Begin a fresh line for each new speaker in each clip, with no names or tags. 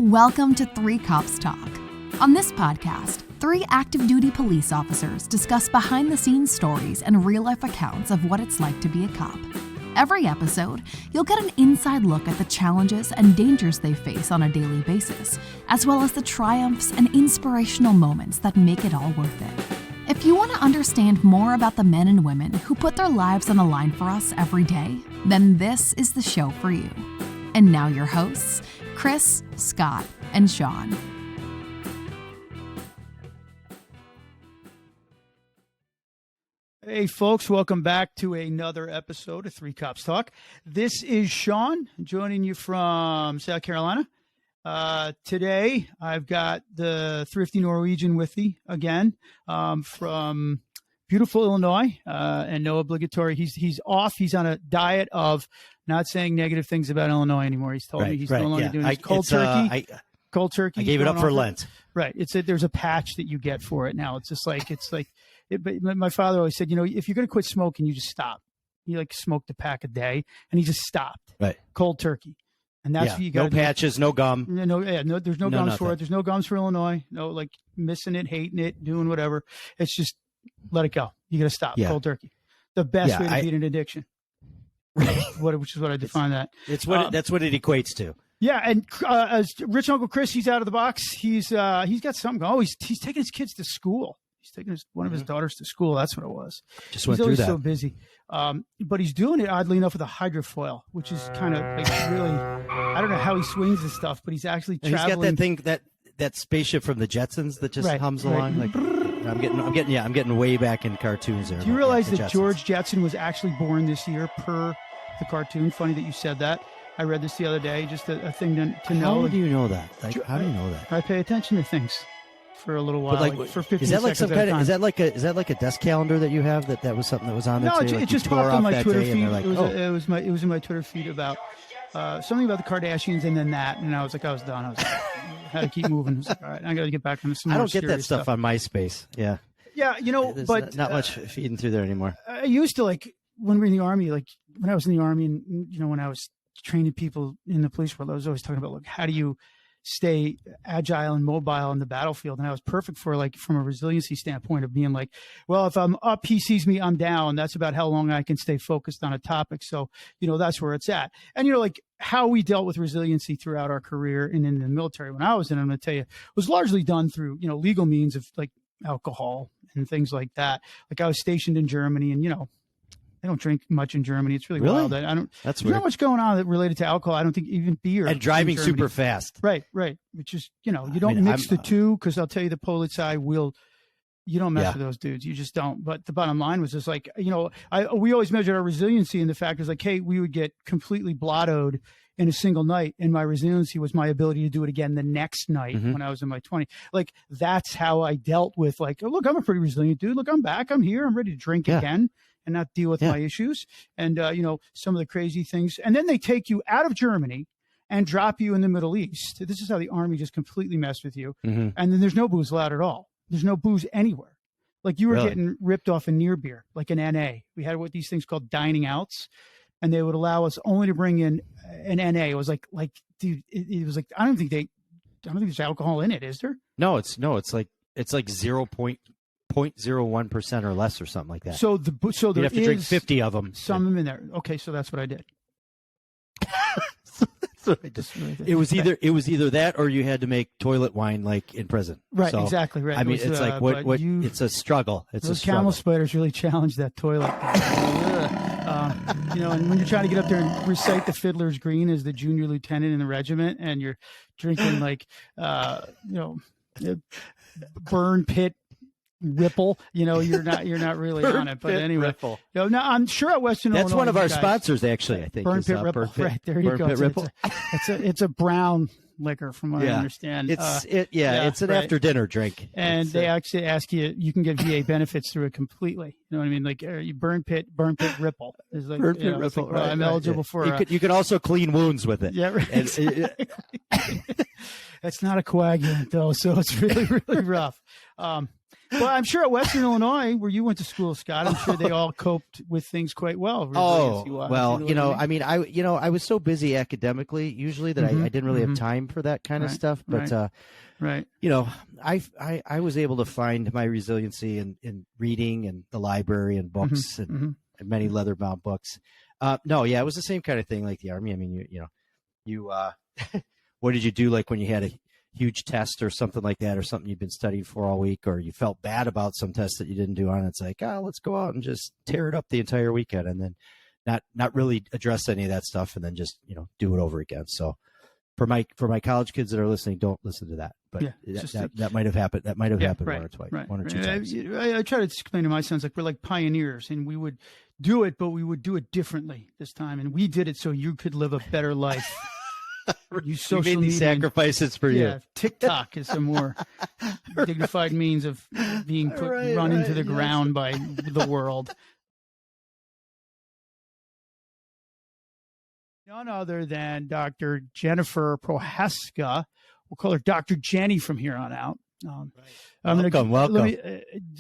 Welcome to Three Cops Talk. On this podcast, three active duty police officers discuss behind-the-scenes stories and real-life accounts of what it's like to be a cop. Every episode, you'll get an inside look at the challenges and dangers they face on a daily basis, as well as the triumphs and inspirational moments that make it all worth it. If you want to understand more about the men and women who put their lives on the line for us every day, then this is the show for you. And now your hosts, Chris, Scott, and Shaun.
Hey folks, welcome back to another episode of Three Cops Talk. This is Shaun, joining you from South Carolina. Today, I've got the thrifty Norwegian with me again from beautiful Illinois, and no obligatory. He's off. He's on a diet of not saying negative things about Illinois anymore. He's told me he's no longer doing this cold turkey. Cold turkey.
I gave it up for Lent.
Right. There's a patch that you get for it now. But my father always said, if you're going to quit smoking, you just stop. He smoked a pack a day, and he just stopped.
Right.
Cold turkey. And that's what you got.
No patches, no gum.
No, there's no gums for it. There's no gums for Illinois. No, missing it, hating it, doing whatever. It's just let it go. You got to stop.
Yeah.
Cold turkey. The best way to beat an addiction. Which is what I define that.
That's what it equates to.
Yeah, and as Rich Uncle Chris, he's out of the box. He's got something going. Oh, he's taking his kids to school. He's taking one of his daughters to school. That's what it was.
Just went through that.
He's always so busy. But he's doing it, oddly enough, with a hydrofoil, which is kind of really, I don't know how he swings this stuff, but he's actually traveling.
He's got that thing, that spaceship from the Jetsons that just hums along. I'm getting way back in cartoons there.
Do you realize that George Jetson was actually born this year per the cartoon? Funny that you said that. I read this the other day, just a thing to know.
How do you know that? How do you know that?
I pay attention to things for a little while, for 15
is that like
seconds
some kind of, is that like a desk calendar that you have that was something that was on there?
No, it just popped on my Twitter feed.
It
was in my Twitter feed about something about the Kardashians, and then that, and I was done. I was had to keep moving. I was all right, I got to get back into some.
I
more
don't get that stuff on MySpace. Yeah,
There's but
not much feeding through there anymore.
I used to when we were in the Army, when I was in the Army, and when I was training people in the police world, I was always talking about how do you stay agile and mobile on the battlefield. And I was perfect for from a resiliency standpoint of being well, if I'm up, he sees me, I'm down. That's about how long I can stay focused on a topic. So, that's where it's at. And, how we dealt with resiliency throughout our career and in the military when I was in, I'm going to tell you, was largely done through, legal means of alcohol and things like that. I was stationed in Germany, and, I don't drink much in Germany. It's really wild. I don't. There's not much going on related to alcohol. I don't think even beer.
And driving super fast.
Right. Which is, you don't mix the two, because I'll tell you, the Polizei you don't mess with those dudes. You just don't. But the bottom line was just we always measured our resiliency, and the fact is hey, we would get completely blottoed in a single night, and my resiliency was my ability to do it again the next night when I was in my 20s. That's how I dealt with look, I'm a pretty resilient dude. Look, I'm back. I'm here. I'm ready to drink again and not deal with my issues. And, some of the crazy things. And then they take you out of Germany and drop you in the Middle East. This is how the Army just completely messed with you. And then there's no booze allowed at all. There's no booze anywhere. You were getting ripped off a near beer, an NA. We had these things called dining outs, and they would allow us only to bring in an NA. It was dude, it was I don't think there's alcohol in it, is there?
No, it's 0.01% or less or something like that.
So you
have to drink 50 of them.
Some in there. Okay, so that's what I did.
It was either that, or you had to make toilet wine in prison.
Right,
so,
exactly right.
I mean, it's it's a struggle.
Those camel spiders really challenged that toilet. And when you're trying to get up there and recite the Fiddler's Green as the junior lieutenant in the regiment, and you're drinking burn pit Ripple, you're not really on it. But anyway, no, I'm sure at Western Illinois.
That's one of our sponsors, actually. I think
Burn Pit Ripple. Right there, you go.
Pit Ripple.
It's a brown liquor, from what I understand.
It's an after dinner drink,
and they actually ask you. You can get VA benefits through it completely. You know what I mean? You Burn Pit Ripple is
Burn Pit Ripple. Right,
I'm eligible for.
You can also clean wounds with it.
Yeah, right. It's not a coagulant though, so it's really really rough. Well, I'm sure at Western Illinois, where you went to school, Scott, I'm sure they all coped with things quite well.
Oh, well, I was so busy academically usually that I didn't really have time for that kind of stuff. But, I was able to find my resiliency in reading and the library and books and many leather-bound books. It was the same kind of thing like the Army. I mean, you what did you do like when you had a huge test or something like that, or something you've been studying for all week, or you felt bad about some test that you didn't do on it? It's like, let's go out and just tear it up the entire weekend, and then not really address any of that stuff, and then just do it over again. So for my college kids that are listening, don't listen to that. But that might have happened. That might have happened one or twice, one or two times.
I try to explain to my sons, like, we're like pioneers, and we would do it, but we would do it differently this time, and we did it so you could live a better life. You
made these sacrifices for you.
TikTok is a more dignified means of being run into the ground by the world. None other than Dr. Jennifer Prohaska. We'll call her Dr. Jenny from here on out.
Welcome.
Let me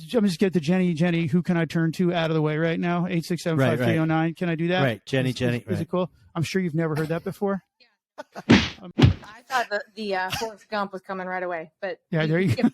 just get to Jenny. Jenny, who can I turn to out of the way right now? 867-5309. Can I do that?
Right. Jenny.
Is it cool? I'm sure you've never heard that before.
I thought the Forrest Gump was coming right away, but
there you go.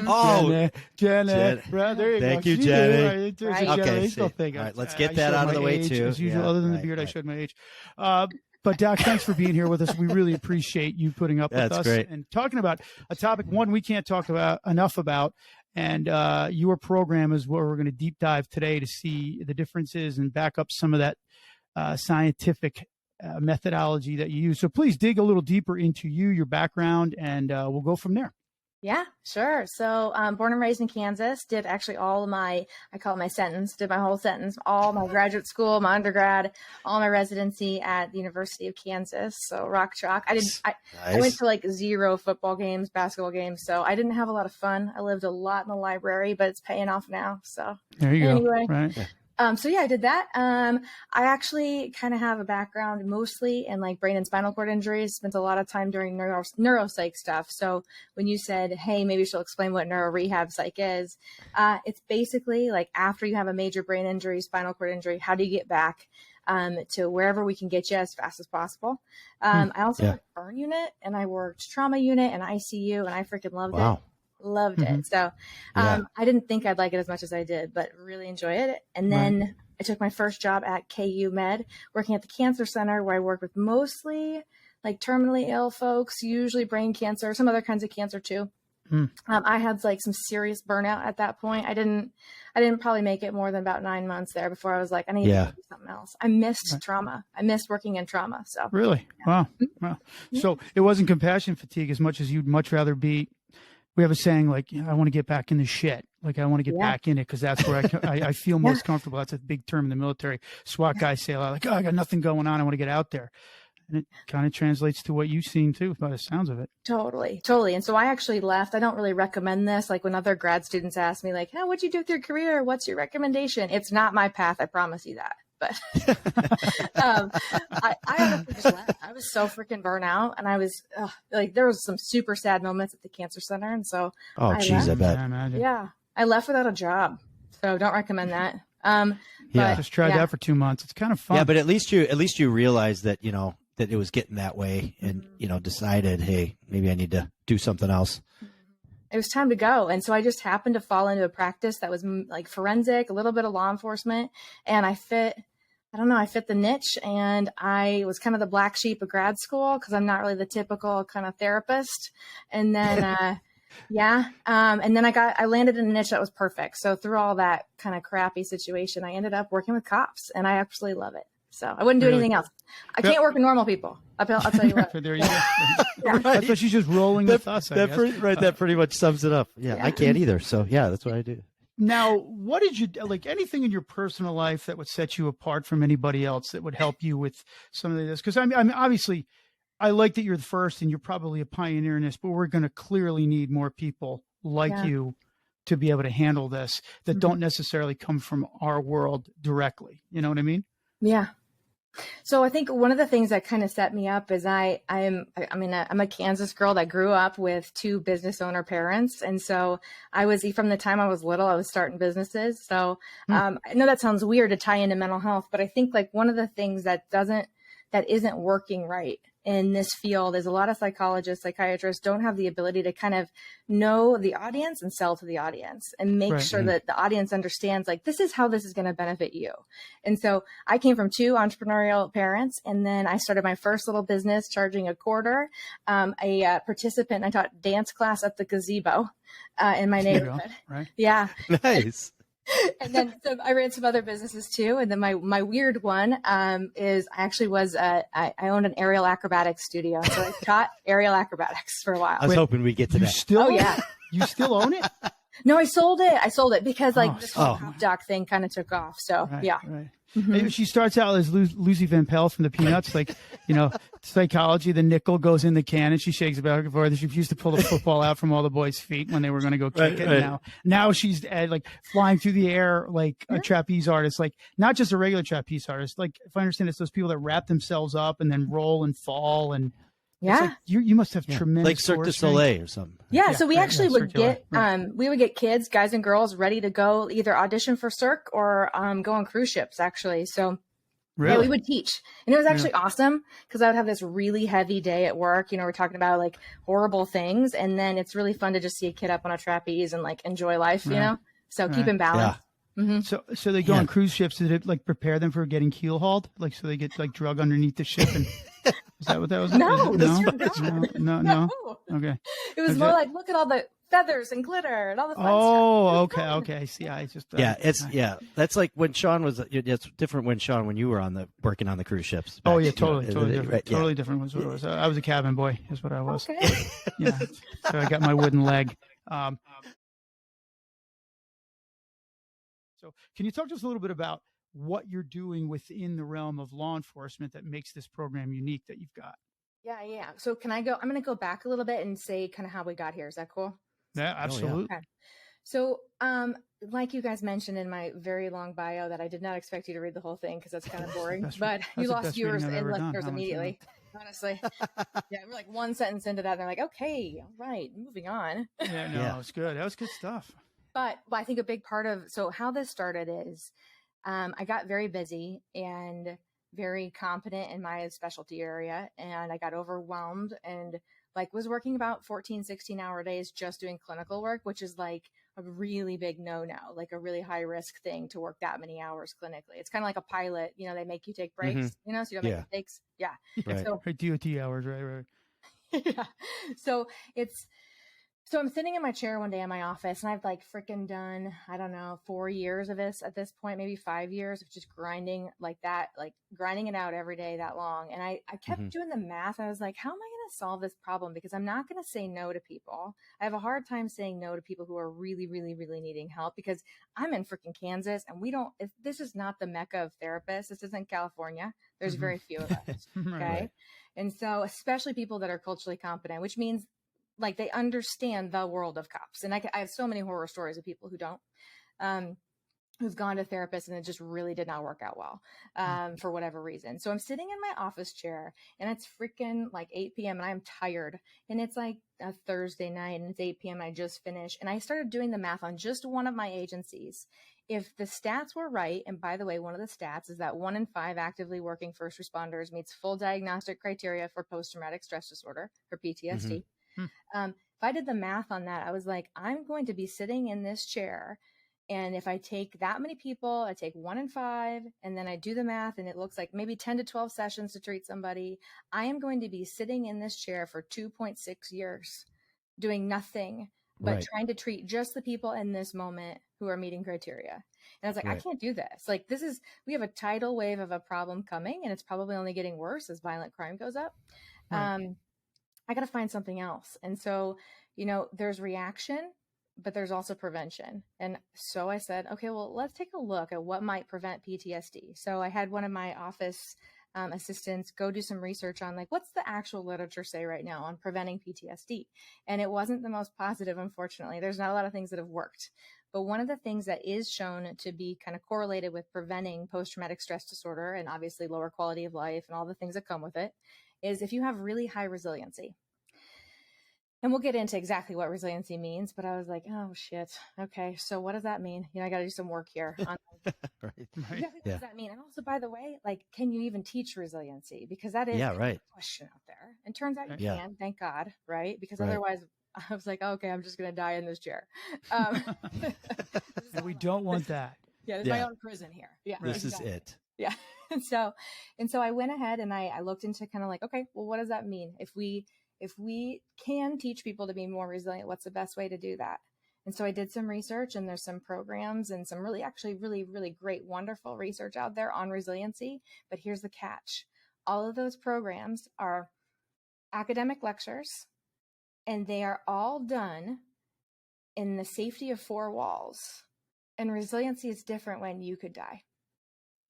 Oh,
Jenny. Right, there you
Thank
go.
you, Jenny.
Right.
Okay. All right, let's get that out of the way too.
As usual, other than the beard, I showed my age. But Doc, thanks for being here with us. We really appreciate you putting up with us
great.
And talking about a topic, one we can't talk about enough about. And your program is what we're going to deep dive today to see the differences and back up some of that scientific methodology that you use. So please dig a little deeper into your background, and we'll go from there.
Yeah, sure. So born and raised in Kansas, did actually all of I call it my sentence, did my whole sentence, all my graduate school, my undergrad, all my residency at the University of Kansas. So rock chalk. I went to like 0 football games, basketball games. So I didn't have a lot of fun. I lived a lot in the library, but it's paying off now. So
there you
go.
Right.
I did that. I actually kind of have a background mostly in like brain and spinal cord injuries, spent a lot of time during neuropsych stuff. So when you said, hey, maybe she'll explain what neuro rehab psych is, it's basically like after you have a major brain injury, spinal cord injury, how do you get back to wherever we can get you as fast as possible? I also worked burn unit, and I worked trauma unit and ICU, and I freaking loved it. Loved it. So I didn't think I'd like it as much as I did, but really enjoyed it. And then I took my first job at KU Med, working at the cancer center, where I work with mostly like terminally ill folks, usually brain cancer, some other kinds of cancer too. I had like some serious burnout at that point. I didn't probably make it more than about 9 months there before I was like, I need to do something else. I missed trauma. I missed working in trauma. So
really, wow. So it wasn't compassion fatigue as much as you'd much rather be. We have a saying like, I want to get back in the shit. Like I want to get back in it because that's where I feel most comfortable. That's a big term in the military. SWAT guys say a lot like, I got nothing going on. I want to get out there. And it kind of translates to what you've seen too, by the sounds of it.
Totally. And so I actually left. I don't really recommend this. Like when other grad students ask me like, what'd you do with your career? What's your recommendation? It's not my path. I promise you that. But I was so freaking burnt out, and I was like, there was some super sad moments at the cancer center. And so,
I bet.
I left without a job. So don't recommend that.
Just tried that for 2 months. It's kind of fun.
Yeah. But at least you realized that, that it was getting that way and, decided, hey, maybe I need to do something else.
It was time to go. And so I just happened to fall into a practice that was like forensic, a little bit of law enforcement. And I fit the niche, and I was kind of the black sheep of grad school because I'm not really the typical kind of therapist. And then, and then I landed in a niche that was perfect. So through all that kind of crappy situation, I ended up working with cops, and I absolutely love it. So I wouldn't do anything else. I can't work with normal people. I'll tell you what.
There you go. That's what she's just rolling with us.
That pretty much sums it up. Yeah, I can't either. So that's what I do.
Now, what did you like? Anything in your personal life that would set you apart from anybody else that would help you with some of this? Because I mean, obviously, I like that you're the first, and you're probably a pioneer in this. But we're going to clearly need more people like you to be able to handle this that don't necessarily come from our world directly. You know what I mean?
Yeah. So I think one of the things that kind of set me up is I'm a Kansas girl that grew up with 2 business owner parents. And so from the time I was little, I was starting businesses. So I know that sounds weird to tie into mental health, but I think like one of the things that isn't working right in this field is a lot of psychologists, psychiatrists don't have the ability to kind of know the audience and sell to the audience and make sure that the audience understands like, this is how this is going to benefit you. And so I came from 2 entrepreneurial parents, and then I started my first little business charging $0.25. A participant, I taught dance class at the gazebo in my neighborhood.
Right.
Yeah.
Nice.
And then so I ran some other businesses too. And then my weird one is I actually I owned an aerial acrobatics studio. So I taught aerial acrobatics for a while.
I was hoping we'd get to that.
Still,
yeah.
You still own it?
No, I sold it because this whole cop doc thing kind of took off. So yeah.
Right. Mm-hmm. She starts out as Lucy Van Pelt from the Peanuts, like, psychology. The nickel goes in the can and she shakes it back and forth. She used to pull the football out from all the boys' feet when they were going to go kick it. Right. Now she's like flying through the air like a trapeze artist, like not just a regular trapeze artist. Like if I understand, it's those people that wrap themselves up and then roll and fall and.
Yeah,
like you must have tremendous
like Cirque du Soleil or something.
Yeah, so we actually would get we would get kids, guys and girls, ready to go either audition for Cirque or go on cruise ships. Actually, so yeah, we would teach, and it was actually awesome because I would have this really heavy day at work. We're talking about like horrible things, and then it's really fun to just see a kid up on a trapeze and like enjoy life. So keep in balance.
Yeah. Mm-hmm. So they go on cruise ships. Did it like prepare them for getting keel hauled? Like so they get like drug underneath the ship and. Is that what that was?
No.
No. Okay.
It was more like, look at all the feathers and glitter and all the fun stuff.
Okay. See, I just
that's like when Shaun was. It's different when you were working on the cruise ships.
Oh yeah, totally different. Right, totally different was what it was. I was a cabin boy. Is what I was.
Okay.
Yeah. So I got my wooden leg. So can you talk to us a little bit about what you're doing within the realm of law enforcement that makes this program unique that you've got?
Yeah. So can I go? I'm going to go back a little bit and say kind of how we got here. Is that cool?
Yeah, absolutely.
Okay. So, like you guys mentioned in my very long bio that I did not expect you to read the whole thing because that's kind of boring, but you lost viewers and listeners immediately. Honestly. Yeah, we're like one sentence into that and they're like, okay, all right, moving on.
Yeah, it's good. That was good stuff.
But I think a big part of, so how this started is, I got very busy and very competent in my specialty area. And I got overwhelmed and like was working about 14, 16-hour days just doing clinical work, which is like a really big no-no, like a really high risk thing to work that many hours clinically. It's kind of like a pilot, they make you take breaks, so you don't make mistakes. Yeah.
Right. So DOT hours, right.
Yeah. So I'm sitting in my chair one day in my office and I've like freaking done, I don't know, 4 years of this at this point, maybe 5 years of just grinding like that, like grinding it out every day that long. And I kept doing the math. I was like, how am I going to solve this problem? Because I'm not going to say no to people. I have a hard time saying no to people who are really, really, really needing help because I'm in freaking Kansas and this is not the mecca of therapists. This isn't California. There's very few of us. Okay. Right. And so especially people that are culturally competent, which means like they understand the world of cops. And I have so many horror stories of people who don't, who've gone to therapists and it just really did not work out well, for whatever reason. So I'm sitting in my office chair and it's freaking like 8 p.m. and I'm tired and it's like a Thursday night and it's 8 p.m. and I just finished. And I started doing the math on just one of my agencies. If the stats were right, and by the way, one of the stats is that 1 in 5 actively working first responders meets full diagnostic criteria for post-traumatic stress disorder, or PTSD. If I did the math on that, I was like, I'm going to be sitting in this chair. And if I take that many people, I take 1 in 5, and then I do the math and it looks like maybe 10 to 12 sessions to treat somebody. I am going to be sitting in this chair for 2.6 years doing nothing but trying to treat just the people in this moment who are meeting criteria. And I was like, I can't do this. Like we have a tidal wave of a problem coming and it's probably only getting worse as violent crime goes up. I got to find something else. And so, there's reaction, but there's also prevention. And so I said, okay, well, let's take a look at what might prevent PTSD. So I had one of my office assistants go do some research on like, what's the actual literature say right now on preventing PTSD? And it wasn't the most positive, unfortunately. There's not a lot of things that have worked. But one of the things that is shown to be kind of correlated with preventing post-traumatic stress disorder and obviously lower quality of life and all the things that come with it is if you have really high resiliency. And we'll get into exactly what resiliency means, but I was like, oh shit. Okay. So what does that mean? I got to do some work here. On
Right.
exactly what does that mean? And also, by the way, like, can you even teach resiliency? Because that is a question out there. And turns out you can, thank God. Right. Because otherwise I was like, okay, I'm just going to die in this chair.
We don't want that.
Yeah. This is my own prison here. Yeah.
This is it.
Yeah. And so I went ahead and I looked into kind of like, okay, well, what does that mean? If we can teach people to be more resilient, what's the best way to do that? And so I did some research, and there's some programs and some really great, wonderful research out there on resiliency. But here's the catch. All of those programs are academic lectures, and they are all done in the safety of four walls. And resiliency is different when you could die.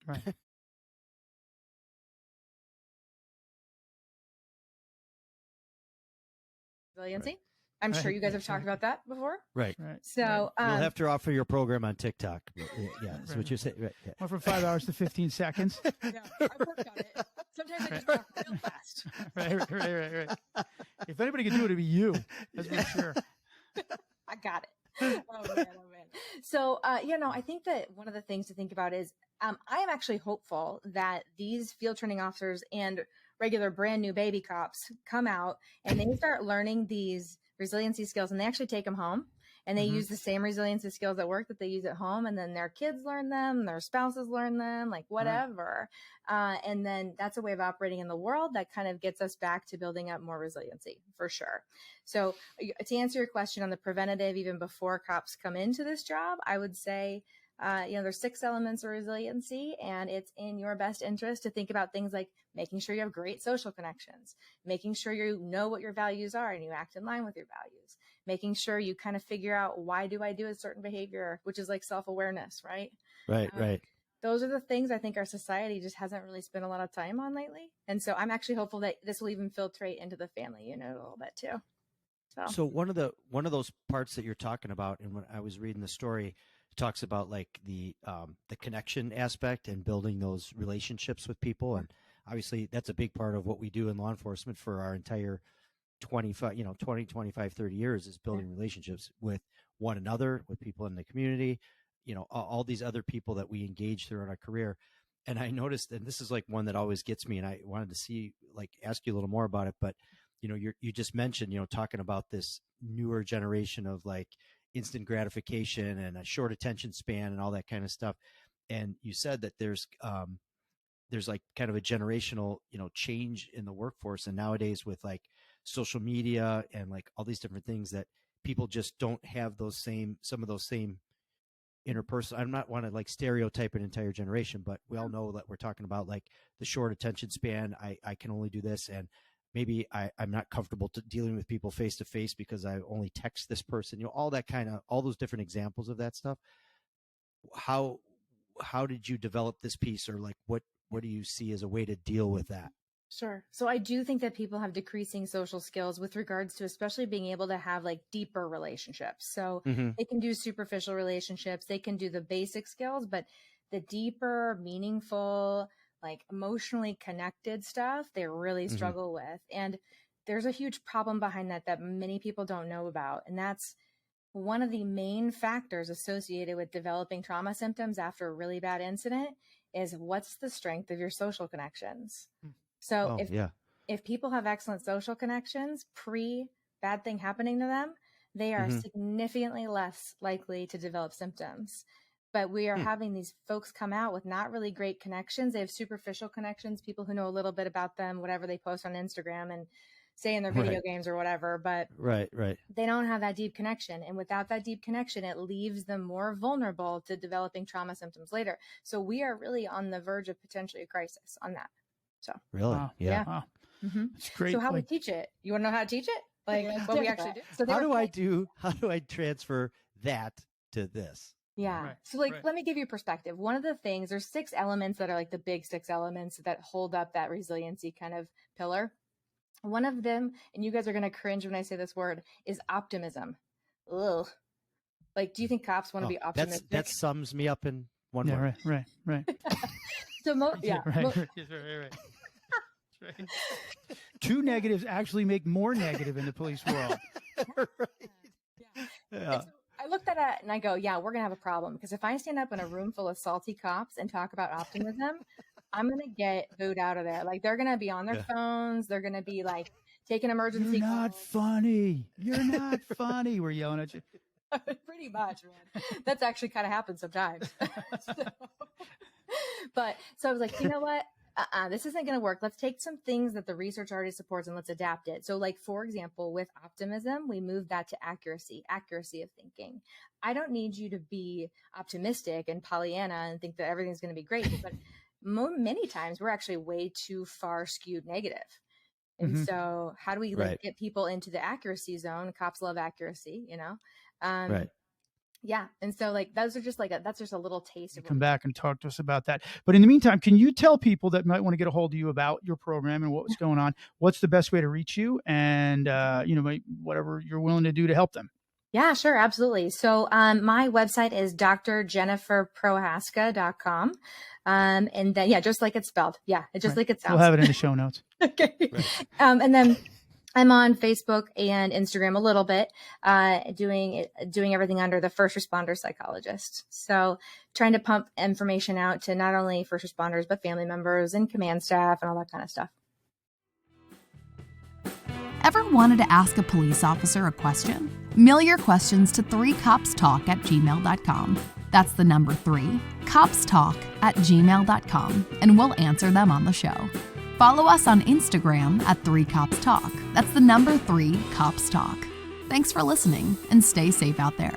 Right.
Resiliency. Right. I'm sure you guys have talked about that before.
Right.
So
you'll have to offer your program on TikTok. Yeah, that's what you're saying. Right. Yeah.
Went from 5 hours to 15 seconds.
Yeah, I worked on it. Sometimes I just talk real fast.
Right. If anybody can do it, it'd be you. That's for sure.
I got it. Oh man. So, I think that one of the things to think about is I am actually hopeful that these field training officers and regular brand new baby cops come out and they start learning these resiliency skills, and they actually take them home and they use the same resiliency skills at work that they use at home. And then their kids learn them, their spouses learn them, like whatever. And then that's a way of operating in the world that kind of gets us back to building up more resiliency for sure. So to answer your question on the preventative, even before cops come into this job, I would say, there's 6 elements of resiliency, and it's in your best interest to think about things like making sure you have great social connections, making sure you know what your values are and you act in line with your values, making sure you kind of figure out, why do I do a certain behavior, which is like self-awareness, right?
Right.
Those are the things I think our society just hasn't really spent a lot of time on lately. And so I'm actually hopeful that this will even filtrate into the family unit a little bit too. So
one of those parts that you're talking about, and when I was reading the story, it talks about like the connection aspect and building those relationships with people. And obviously that's a big part of what we do in law enforcement for our entire 20, 25, 30 years is building relationships with one another, with people in the community, all these other people that we engage throughout our career. And I noticed, and this is like one that always gets me, and I wanted to ask you a little more about it, but you just mentioned, talking about this newer generation of like instant gratification and a short attention span and all that kind of stuff. And you said that there's like kind of a generational, change in the workforce. And nowadays with like social media and like all these different things that people just don't have some of those same interpersonal. I'm not want to like stereotype an entire generation, but we all know that we're talking about like the short attention span. I can only do this. And maybe I'm not comfortable dealing with people face to face because I only text this person, all that kind of, all those different examples of that stuff. How did you develop this piece, or like, what do you see as a way to deal with that?
Sure. So I do think that people have decreasing social skills with regards to especially being able to have like deeper relationships. So they can do superficial relationships, they can do the basic skills, but the deeper, meaningful, like emotionally connected stuff, they really struggle with. And there's a huge problem behind that many people don't know about. And that's one of the main factors associated with developing trauma symptoms after a really bad incident is what's the strength of your social connections. So if people have excellent social connections pre-bad thing happening to them, they are significantly less likely to develop symptoms. But we are having these folks come out with not really great connections. They have superficial connections, people who know a little bit about them, whatever they post on Instagram and say in their video games or whatever. But they don't have that deep connection. And without that deep connection, it leaves them more vulnerable to developing trauma symptoms later. So we are really on the verge of potentially a crisis on that. So
really?
Wow.
Yeah.
Wow. It's great.
So how we teach it? You want to know how to teach it? Like what we actually do? So
how do I transfer that to this?
Yeah. Right. So let me give you perspective. One of the things, there's 6 elements that are like the big 6 elements that hold up that resiliency kind of pillar. One of them, and you guys are going to cringe when I say this word, is optimism. Ugh. Like, do you think cops want to be optimistic?
That sums me up in one word.
Right.
So
Right. Two negatives actually make more negative in the police world.
Right. Yeah.
So I looked at it and I go, yeah, we're going to have a problem, because if I stand up in a room full of salty cops and talk about optimism, I'm going to get booed out of there. Like, they're going to be on their phones. They're going to be like taking emergency
You're not
calls.
funny. You're not funny. We're yelling at you.
Pretty much, man. That's actually kind of happens sometimes. So I was like, you know what? This isn't going to work. Let's take some things that the research already supports and let's adapt it. So, like, for example, with optimism, we moved that to accuracy of thinking. I don't need you to be optimistic and Pollyanna and think that everything's going to be great, but many times we're actually way too far skewed negative. And so how do we get people into the accuracy zone? Cops love accuracy, you know?
Right.
Yeah. And so, like, those are just that's just a little taste.
Come back and talk to us about that. But in the meantime, can you tell people that might want to get a hold of you about your program and what's going on? What's the best way to reach you, and whatever you're willing to do to help them?
Yeah, sure. Absolutely. So my website is drjenniferprohaska.com. And then, just like it's spelled. Yeah. It's just like it sounds.
We'll have it in the show notes.
Okay. Right. And then I'm on Facebook and Instagram a little bit, doing everything under the First Responder Psychologist. So trying to pump information out to not only first responders, but family members and command staff and all that kind of stuff.
Ever wanted to ask a police officer a question? Mail your questions to 3copstalk@gmail.com. That's the number 3, copstalk@gmail.com, and we'll answer them on the show. Follow us on Instagram at 3copstalk. That's the number 3 copstalk. Thanks for listening, and stay safe out there.